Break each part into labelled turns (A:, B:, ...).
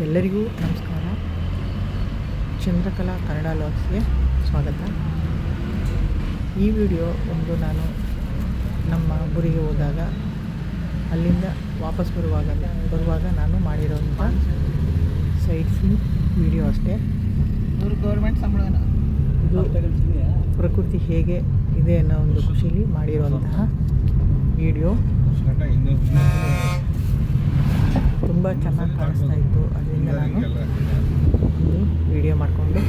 A: ಎಲ್ಲರಿಗೂ ನಮಸ್ಕಾರ. ಚಂದ್ರಕಲಾ ಕನ್ನಡ ಲಾಗ್ಸ್ಗೆ ಸ್ವಾಗತ. ಈ ವಿಡಿಯೋ ನಾನು ನಮ್ಮ ಊರಿಗೆ ಹೋದಾಗ ಅಲ್ಲಿಂದ ವಾಪಸ್ ಬರುವಾಗ ನಾನು ಮಾಡಿರೋಂಥ ಸೈಟ್ ಸೀನ್ ವಿಡಿಯೋ ಅಷ್ಟೇ.
B: ಗೌರ್ಮೆಂಟ್ ಸಂಬಳ
A: ಇದು ಪ್ರಕೃತಿ ಹೇಗೆ ಇದೆ ಅನ್ನೋ ಒಂದು ಖುಷಿಲಿ ಮಾಡಿರುವಂತಹ ವಿಡಿಯೋ. ತುಂಬ ಚೆನ್ನಾಗಿ ಕಾಣಿಸ್ತಾ ಇತ್ತು. ಅದರಿಂದ ನಾನು ಒಂದು ವಿಡಿಯೋ ಮಾಡಿಕೊಂಡು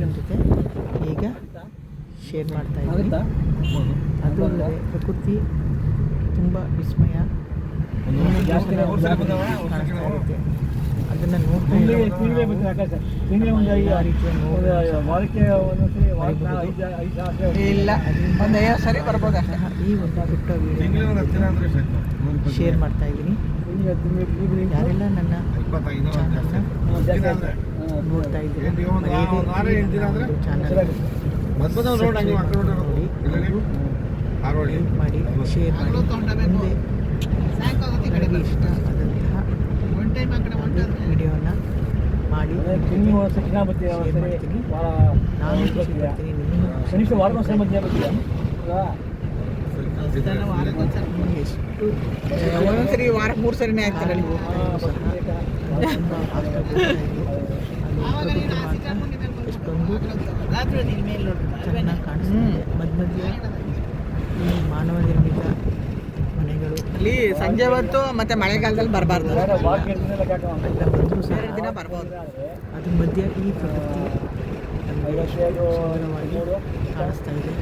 A: ನಿಮ್ಮ ಜೊತೆ ಈಗ ಶೇರ್ ಮಾಡ್ತಾ ಇದ್ದೀನಿ. ಅದು ಅಲ್ಲದೆ ಪ್ರಕೃತಿ ತುಂಬ ವಿಸ್ಮಯ ಕಾಣಿಸ್ತಾ ಇರುತ್ತೆ. ಅದನ್ನು ನೋಡ್ತಾ
B: ಇಲ್ಲ ಒಂದು 50 ಸರಿ ಬರ್ಬೋದು ಅಷ್ಟೇ.
A: ಈ ಒಂದು ಪುಟ್ಟ ವಿಡಿಯೋ ಶೇರ್ ಮಾಡ್ತಾ ಇದ್ದೀನಿ. ಯಾರೆಲ್ಲ ನನ್ನ ಚಾನಲ್ನ ನೋಡ್ತಾ ಇದ್ದೀರಿ ಚಾನಲ್ ಲೈಕ್ ಮಾಡಿ, ಶೇರ್ ಮಾಡಿ. ಮುಂದೆ ನನಗೆ ಇಷ್ಟ ಆದಂತಹ ವಿಡಿಯೋನ ಮಾಡಿ ಶೇರ್ ಮಾಡ್ತೀನಿ. ನಾನು ಖುಷಿ ಪಡ್ತೀನಿ. ಎಷ್ಟು
B: ಒಂದೊಂದ್ಸರಿ ವಾರಕ್ಕೆ 3 ಸರಿನೇ ಆಗ್ತಾರೆ. ನೀವು
A: ಎಷ್ಟೊಂದು ಚೆನ್ನಾಗಿ ಕಾಣಿಸ್ತದೆ. ಮಧ್ಯ ಈ ಮಾನವ ನಿರ್ಮಿತ ಮನೆಗಳು
B: ಅಲ್ಲಿ ಸಂಜೆ ಹೊತ್ತು ಮತ್ತೆ ಮಳೆಗಾಲದಲ್ಲಿ ಬರಬಾರ್ದು.
A: ಎಲ್ಲ ಬಂದರೂ ಸಹ
B: ದಿನ ಬರ್ಬೋದು.
A: ಅದ್ರ ಮಧ್ಯೆ ಈ ಪ್ರಕೃತಿ ಸುಂದರವಾಗಿ ಕಾಣಿಸ್ತಾ ಇದೆ.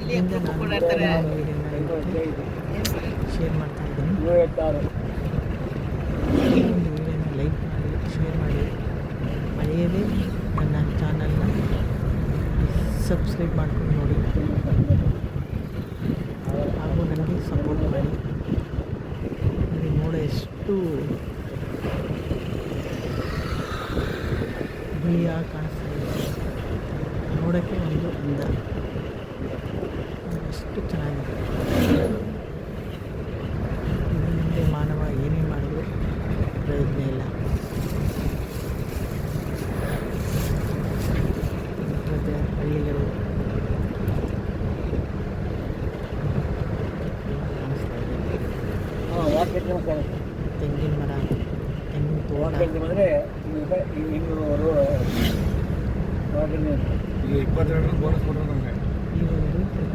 A: ಇದರಿಂದ ನಾನು ಶೇರ್ ಮಾಡ್ತಾ ಇದ್ದೀನಿ. ಈ ಒಂದು ವಿಡಿಯೋನ ಲೈಕ್ ಮಾಡಿ, ಶೇರ್ ಮಾಡಿ. ಮರೆಯದೇ ನನ್ನ ಚಾನಲ್ನ ಸಬ್ಸ್ಕ್ರೈಬ್ ಮಾಡ್ಕೊಂಡು ನೋಡಿ ಹಾಗೂ ನನಗೆ ಸಪೋರ್ಟ್ ಮಾಡಿ. ನನಗೆ ನೋಡ ಎಷ್ಟು ಬಿಳಿಯಾಗಿ ಕಾಣಿಸ್ತಾ ಇದೆ. ನೋಡೋಕ್ಕೆ ಒಂದು ಅಂದ, ಎಷ್ಟು ಚೆನ್ನಾಗಿದೆ. ಇನ್ನು ಮುಂದೆ ಮಾನವ ಏನೇ ಮಾಡಿದ್ರು ಪ್ರಯೋಜನ ಇಲ್ಲ. ಮತ್ತು ಹಳ್ಳಿಗಳು ಕಾಣಿಸ್ತಾ ಇದೆ. ತೆಂಗಿನ ಮರ, ತೆಂಗಿನ ತೋಟ. ಈ ಒಂದು ಪ್ರಕೃತಿ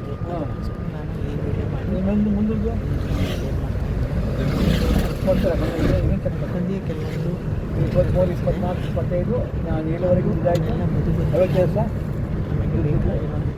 A: ನೋಟ ನಾನು ಈ ವಿಡಿಯೋ ಮಾಡಿ ಯಾಕಂದರೆ ಕೆಲವೊಂದು
B: 23, 24, 25 ನಾನು 7ವರೆಗೂ
A: ಎಲ್ಲ ಮಧುಬಂಧ
B: ಕೆಲಸ
A: ನಮಗೆ ಬೇಕಾಗಿರುವಂಥ